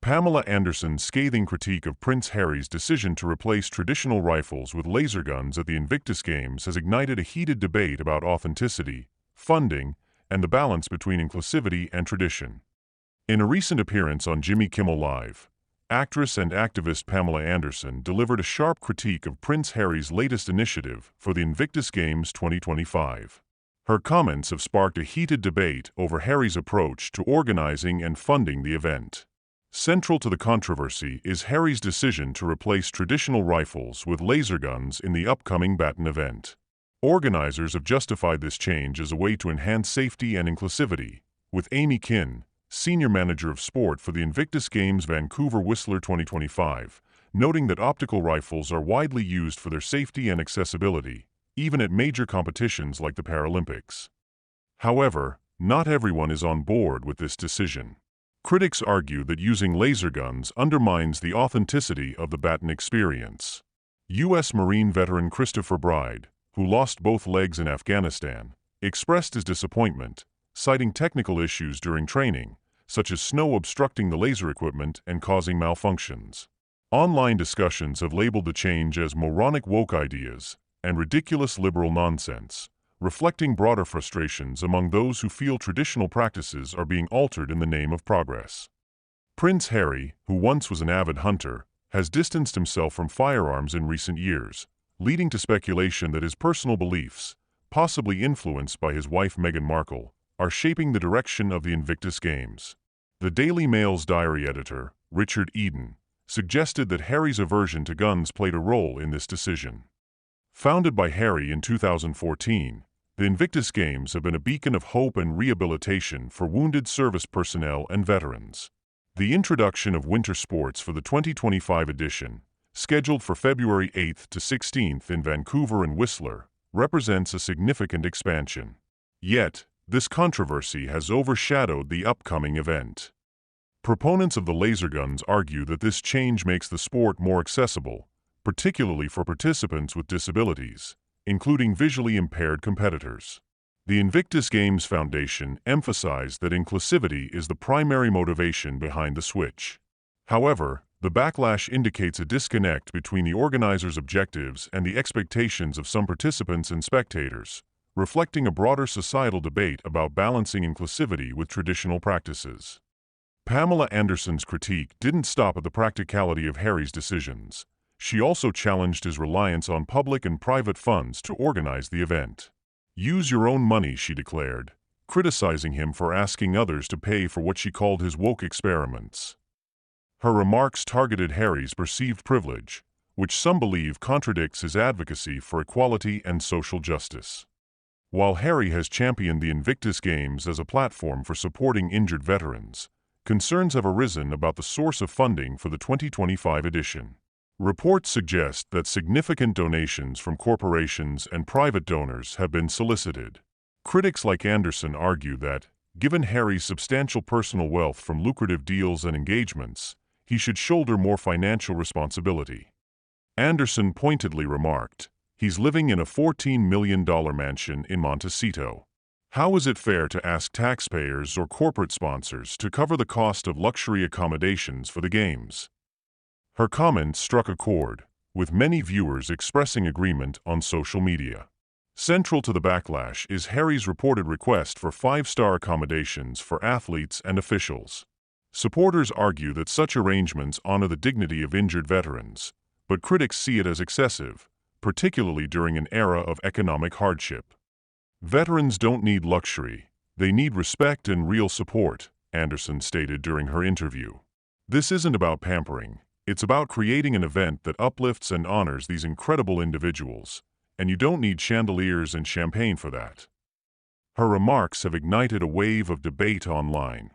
Pamela Anderson's scathing critique of Prince Harry's decision to replace traditional rifles with laser guns at the Invictus Games has ignited a heated debate about authenticity, funding, and the balance between inclusivity and tradition. In a recent appearance on Jimmy Kimmel Live, actress and activist Pamela Anderson delivered a sharp critique of Prince Harry's latest initiative for the Invictus Games 2025. Her comments have sparked a heated debate over Harry's approach to organizing and funding the event. Central to the controversy is Harry's decision to replace traditional rifles with laser guns in the upcoming baton event. Organizers have justified this change as a way to enhance safety and inclusivity, with Amy Hkin, Senior Manager of Sport for the Invictus Games Vancouver Whistler 2025, noting that optical rifles are widely used for their safety and accessibility, even at major competitions like the Paralympics. However, not everyone is on board with this decision. Critics argue that using laser guns undermines the authenticity of the baton experience. U.S. Marine veteran Christopher Bride, who lost both legs in Afghanistan, expressed his disappointment, citing technical issues during training, such as snow obstructing the laser equipment and causing malfunctions. Online discussions have labeled the change as moronic woke ideas and ridiculous liberal nonsense, reflecting broader frustrations among those who feel traditional practices are being altered in the name of progress. Prince Harry, who once was an avid hunter, has distanced himself from firearms in recent years, leading to speculation that his personal beliefs, possibly influenced by his wife Meghan Markle, are shaping the direction of the Invictus Games. The Daily Mail's diary editor, Richard Eden, suggested that Harry's aversion to guns played a role in this decision. Founded by Harry in 2014, the Invictus Games have been a beacon of hope and rehabilitation for wounded service personnel and veterans. The introduction of winter sports for the 2025 edition, scheduled for February 8th to 16th in Vancouver and Whistler, represents a significant expansion. Yet, this controversy has overshadowed the upcoming event. Proponents of the laser guns argue that this change makes the sport more accessible, particularly for participants with disabilities, including visually impaired competitors. The Invictus Games Foundation emphasized that inclusivity is the primary motivation behind the switch. However, the backlash indicates a disconnect between the organizers' objectives and the expectations of some participants and spectators, reflecting a broader societal debate about balancing inclusivity with traditional practices. Pamela Anderson's critique didn't stop at the practicality of Harry's decisions. She also challenged his reliance on public and private funds to organize the event. "Use your own money," she declared, criticizing him for asking others to pay for what she called his woke experiments. Her remarks targeted Harry's perceived privilege, which some believe contradicts his advocacy for equality and social justice. While Harry has championed the Invictus Games as a platform for supporting injured veterans, concerns have arisen about the source of funding for the 2025 edition. Reports suggest that significant donations from corporations and private donors have been solicited. Critics like Anderson argue that, given Harry's substantial personal wealth from lucrative deals and engagements, he should shoulder more financial responsibility. Anderson pointedly remarked, "He's living in a $14 million mansion in Montecito. How is it fair to ask taxpayers or corporate sponsors to cover the cost of luxury accommodations for the Games?" Her comments struck a chord, with many viewers expressing agreement on social media. Central to the backlash is Harry's reported request for five-star accommodations for athletes and officials. Supporters argue that such arrangements honor the dignity of injured veterans, but critics see it as excessive, particularly during an era of economic hardship. "Veterans don't need luxury, they need respect and real support," Anderson stated during her interview. "This isn't about pampering. It's about creating an event that uplifts and honors these incredible individuals, and you don't need chandeliers and champagne for that." Her remarks have ignited a wave of debate online.